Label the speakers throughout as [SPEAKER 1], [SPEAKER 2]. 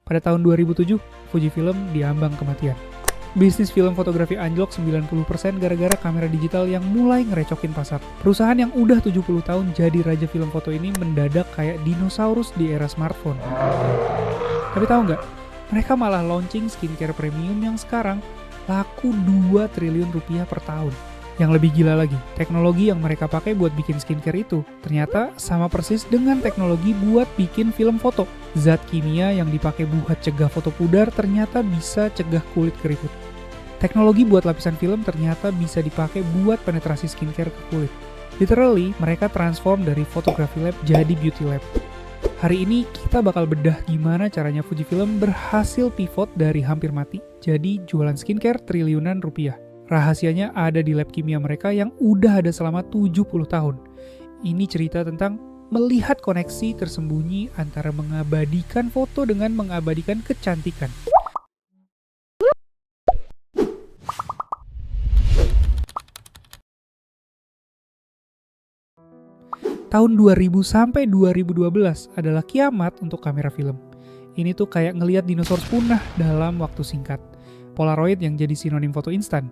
[SPEAKER 1] Pada tahun 2007, Fujifilm diambang kematian. Bisnis film fotografi anjlok 90% gara-gara kamera digital yang mulai ngerecokin pasar. Perusahaan yang udah 70 tahun jadi raja film foto ini mendadak kayak dinosaurus di era smartphone. Tapi tahu nggak? Mereka malah launching skincare premium yang sekarang laku 2 triliun rupiah per tahun. Yang lebih gila lagi, teknologi yang mereka pakai buat bikin skincare itu ternyata sama persis dengan teknologi buat bikin film foto. Zat kimia yang dipakai buat cegah foto pudar ternyata bisa cegah kulit keriput. Teknologi buat lapisan film ternyata bisa dipakai buat penetrasi skincare ke kulit. Literally, mereka transform dari photography lab jadi beauty lab. Hari ini kita bakal bedah gimana caranya Fujifilm berhasil pivot dari hampir mati jadi jualan skincare triliunan rupiah. Rahasianya ada di lab kimia mereka yang udah ada selama 70 tahun. Ini cerita tentang melihat koneksi tersembunyi antara mengabadikan foto dengan mengabadikan kecantikan. Tahun 2000 sampai 2012 adalah kiamat untuk kamera film. Ini tuh kayak ngelihat dinosaurus punah dalam waktu singkat. Polaroid yang jadi sinonim foto instan.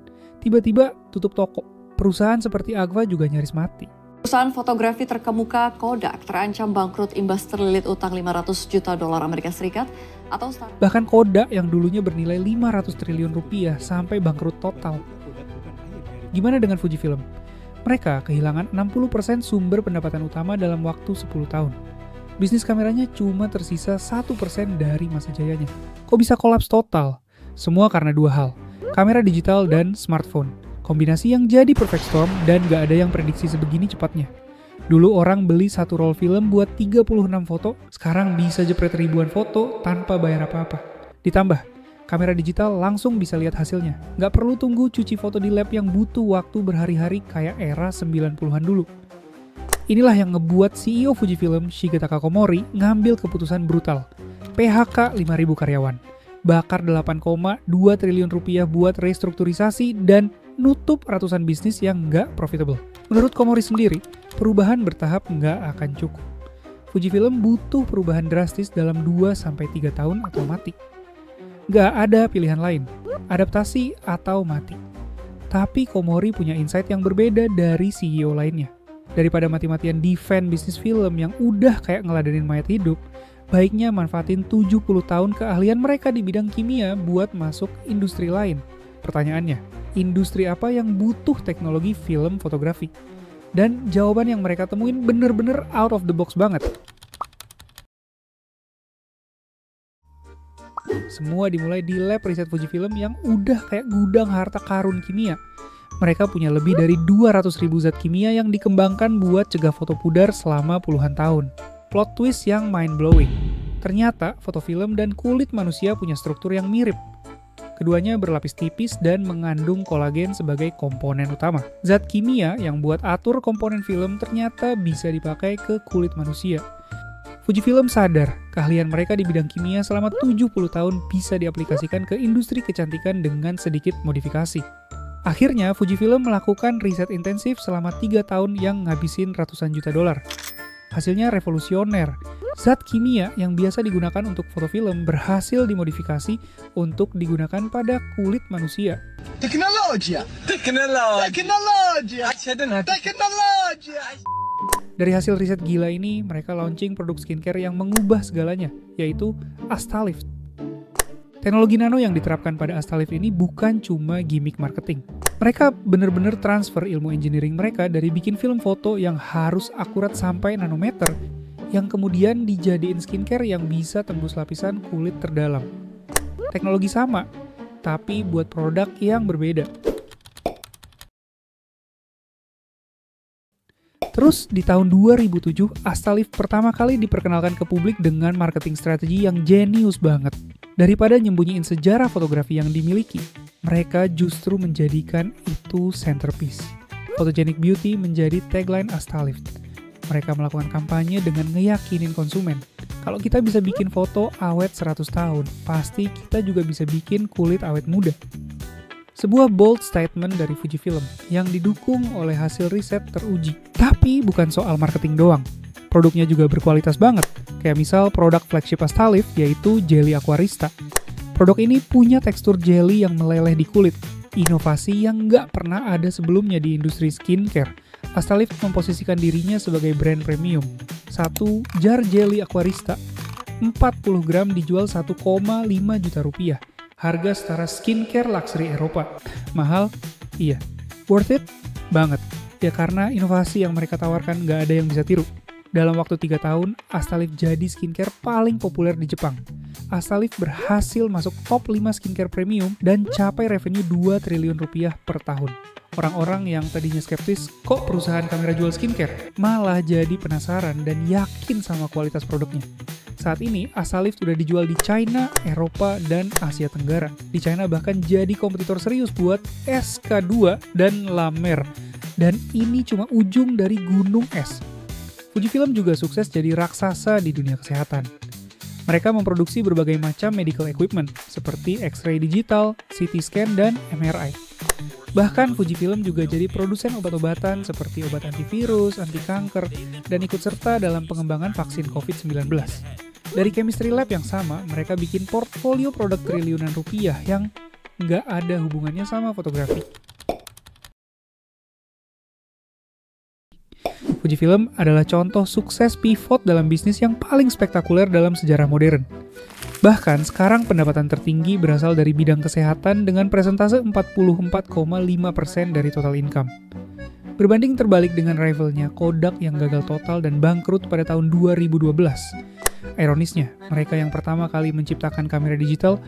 [SPEAKER 1] Tiba-tiba tutup toko. Perusahaan seperti Agfa juga nyaris mati.
[SPEAKER 2] Perusahaan fotografi terkemuka Kodak terancam bangkrut imbas terlilit utang 500 juta dolar Amerika Serikat atau
[SPEAKER 1] bahkan Kodak yang dulunya bernilai 500 triliun rupiah sampai bangkrut total. Gimana dengan Fujifilm? Mereka kehilangan 60% sumber pendapatan utama dalam waktu 10 tahun. Bisnis kameranya cuma tersisa 1% dari masa jayanya. Kok bisa kolaps total? Semua karena dua hal, kamera digital dan smartphone. Kombinasi yang jadi perfect storm dan gak ada yang prediksi sebegini cepatnya. Dulu orang beli satu roll film buat 36 foto, sekarang bisa jepret ribuan foto tanpa bayar apa-apa. Ditambah, kamera digital langsung bisa lihat hasilnya. Gak perlu tunggu cuci foto di lab yang butuh waktu berhari-hari kayak era 90-an dulu. Inilah yang ngebuat CEO Fujifilm, Shigetaka Komori, ngambil keputusan brutal. PHK 5.000 karyawan. Bakar 8,2 triliun rupiah buat restrukturisasi dan nutup ratusan bisnis yang nggak profitable. Menurut Komori sendiri, perubahan bertahap nggak akan cukup. Fujifilm butuh perubahan drastis dalam 2-3 tahun atau mati. Nggak ada pilihan lain, adaptasi atau mati. Tapi Komori punya insight yang berbeda dari CEO lainnya. Daripada mati-matian defend bisnis film yang udah kayak ngeladenin mayat hidup, baiknya manfaatin 70 tahun keahlian mereka di bidang kimia buat masuk industri lain. Pertanyaannya, industri apa yang butuh teknologi film fotografi? Dan jawaban yang mereka temuin bener-bener out of the box banget. Semua dimulai di lab riset Fujifilm yang udah kayak gudang harta karun kimia. Mereka punya lebih dari 200.000 zat kimia yang dikembangkan buat cegah foto pudar selama puluhan tahun. Plot twist yang mind-blowing. Ternyata foto film dan kulit manusia punya struktur yang mirip. Keduanya berlapis tipis dan mengandung kolagen sebagai komponen utama. Zat kimia yang buat atur komponen film ternyata bisa dipakai ke kulit manusia. Fujifilm sadar keahlian mereka di bidang kimia selama 70 tahun bisa diaplikasikan ke industri kecantikan dengan sedikit modifikasi. Akhirnya, Fujifilm melakukan riset intensif selama 3 tahun yang ngabisin ratusan juta dolar. Hasilnya revolusioner. Zat kimia yang biasa digunakan untuk foto film berhasil dimodifikasi untuk digunakan pada kulit manusia.
[SPEAKER 3] Teknologi.
[SPEAKER 1] Dari hasil riset gila ini, mereka launching produk skincare yang mengubah segalanya, yaitu Astalift. Teknologi nano yang diterapkan pada Astalift ini bukan cuma gimmick marketing. Mereka benar-benar transfer ilmu engineering mereka dari bikin film foto yang harus akurat sampai nanometer, yang kemudian dijadiin skincare yang bisa tembus lapisan kulit terdalam. Teknologi sama, tapi buat produk yang berbeda. Terus di tahun 2007, Astalift pertama kali diperkenalkan ke publik dengan marketing strategi yang jenius banget. Daripada nyembunyiin sejarah fotografi yang dimiliki, mereka justru menjadikan itu centerpiece. Photogenic Beauty menjadi tagline Astalift. Mereka melakukan kampanye dengan ngeyakinin konsumen. Kalau kita bisa bikin foto awet 100 tahun, pasti kita juga bisa bikin kulit awet muda. Sebuah bold statement dari Fujifilm yang didukung oleh hasil riset teruji. Tapi bukan soal marketing doang. Produknya juga berkualitas banget. Kayak misal produk flagship Astalift yaitu Jelly Aquarista. Produk ini punya tekstur jelly yang meleleh di kulit, inovasi yang nggak pernah ada sebelumnya di industri skincare. Astalift memposisikan dirinya sebagai brand premium. Satu jar Jelly Aquarista, 40 gram dijual 1,5 juta rupiah. Harga setara skincare luxury Eropa. Mahal? Iya. Worth it? Banget. Ya karena inovasi yang mereka tawarkan nggak ada yang bisa tiru. Dalam waktu 3 tahun, Astalift jadi skincare paling populer di Jepang. Astalift berhasil masuk top 5 skincare premium dan capai revenue 2 triliun rupiah per tahun. Orang-orang yang tadinya skeptis, kok perusahaan kamera jual skincare? Malah jadi penasaran dan yakin sama kualitas produknya. Saat ini, Astalift sudah dijual di China, Eropa, dan Asia Tenggara. Di China bahkan jadi kompetitor serius buat SK2 dan La Mer. Dan ini cuma ujung dari gunung es. Fujifilm juga sukses jadi raksasa di dunia kesehatan. Mereka memproduksi berbagai macam medical equipment seperti X-ray digital, CT scan, dan MRI. Bahkan Fujifilm juga jadi produsen obat-obatan seperti obat antivirus, anti kanker, dan ikut serta dalam pengembangan vaksin COVID-19. Dari chemistry lab yang sama, mereka bikin portfolio produk triliunan rupiah yang nggak ada hubungannya sama fotografi. Fujifilm adalah contoh sukses pivot dalam bisnis yang paling spektakuler dalam sejarah modern. Bahkan sekarang pendapatan tertinggi berasal dari bidang kesehatan dengan persentase 44,5% dari total income. Berbanding terbalik dengan rivalnya Kodak yang gagal total dan bangkrut pada tahun 2012. Ironisnya, mereka yang pertama kali menciptakan kamera digital,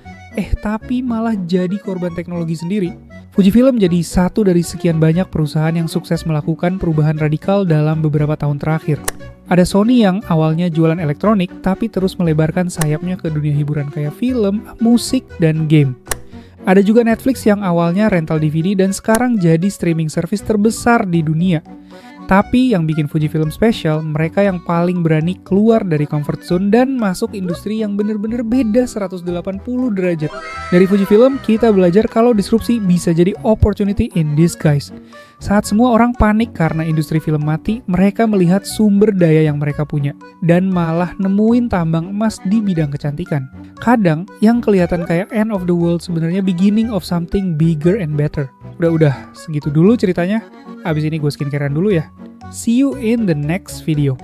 [SPEAKER 1] tapi malah jadi korban teknologi sendiri. Fujifilm jadi satu dari sekian banyak perusahaan yang sukses melakukan perubahan radikal dalam beberapa tahun terakhir. Ada Sony yang awalnya jualan elektronik, tapi terus melebarkan sayapnya ke dunia hiburan kayak film, musik, dan game. Ada juga Netflix yang awalnya rental DVD dan sekarang jadi streaming service terbesar di dunia. Tapi yang bikin Fujifilm spesial, mereka yang paling berani keluar dari comfort zone dan masuk industri yang bener-bener beda 180 derajat. Dari Fujifilm, kita belajar kalau disrupsi bisa jadi opportunity in disguise. Saat semua orang panik karena industri film mati, mereka melihat sumber daya yang mereka punya dan malah nemuin tambang emas di bidang kecantikan. Kadang, yang kelihatan kayak end of the world sebenarnya beginning of something bigger and better. Udah, segitu dulu ceritanya. Abis ini gue skincarean dulu ya. See you in the next video.